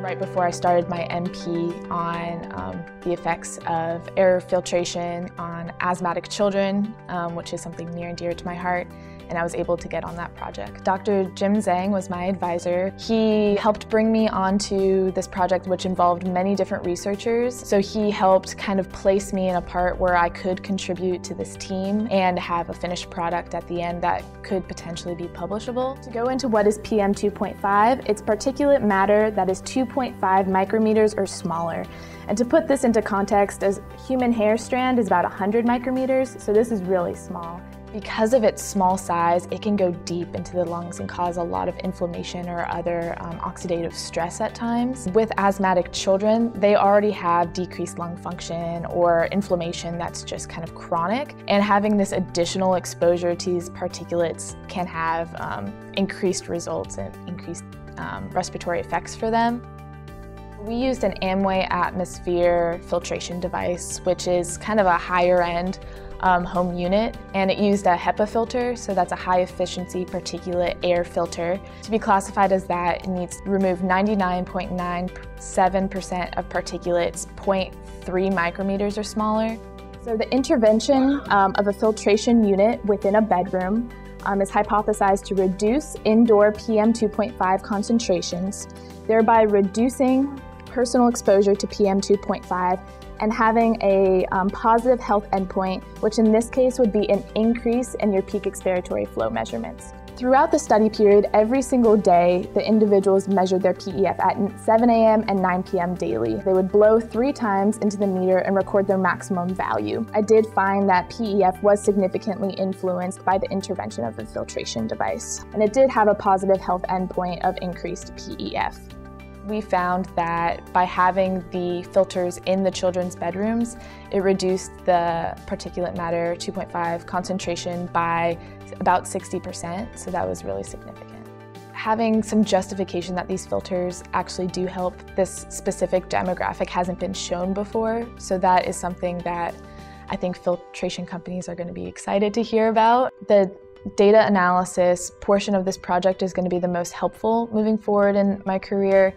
Right before I started my MP on the effects of air filtration on asthmatic children, which is something near and dear to my heart, and I was able to get on that project. Dr. Jim Zhang was my advisor. He helped bring me onto this project, which involved many different researchers. So he helped kind of place me in a part where I could contribute to this team and have a finished product at the end that could potentially be publishable. To go into what is PM 2.5, it's particulate matter that is 2.5 micrometers or smaller. And to put this into context, a human hair strand is about 100 micrometers, so this is really small. Because of its small size, it can go deep into the lungs and cause a lot of inflammation or other oxidative stress at times. With asthmatic children, they already have decreased lung function or inflammation that's just kind of chronic, and having this additional exposure to these particulates can have increased results and increased respiratory effects for them. We used an Amway atmosphere filtration device, which is kind of a higher end home unit, and it used a HEPA filter, so that's a high efficiency particulate air filter. To be classified as that, it needs to remove 99.97% of particulates 0.3 micrometers or smaller. So the intervention of a filtration unit within a bedroom is hypothesized to reduce indoor PM 2.5 concentrations, thereby reducing personal exposure to PM 2.5 and having a positive health endpoint, which in this case would be an increase in your peak expiratory flow measurements. Throughout the study period, every single day, the individuals measured their PEF at 7 a.m. and 9 p.m. daily. They would blow 3 times into the meter and record their maximum value. I did find that PEF was significantly influenced by the intervention of the filtration device, and it did have a positive health endpoint of increased PEF. We found that by having the filters in the children's bedrooms, it reduced the particulate matter 2.5 concentration by about 60%, so that was really significant. Having some justification that these filters actually do help this specific demographic hasn't been shown before, so that is something that I think filtration companies are going to be excited to hear about. The data analysis portion of this project is going to be the most helpful moving forward in my career.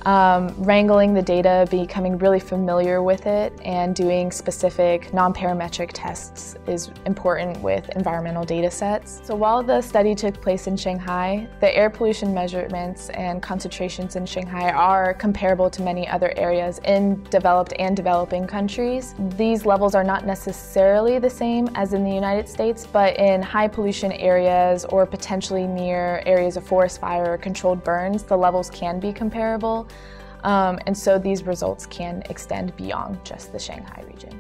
Wrangling the data, becoming really familiar with it, and doing specific non-parametric tests is important with environmental data sets. So while the study took place in Shanghai, the air pollution measurements and concentrations in Shanghai are comparable to many other areas in developed and developing countries. These levels are not necessarily the same as in the United States, but in high pollution areas or potentially near areas of forest fire or controlled burns, the levels can be comparable. And so these results can extend beyond just the Shanghai region.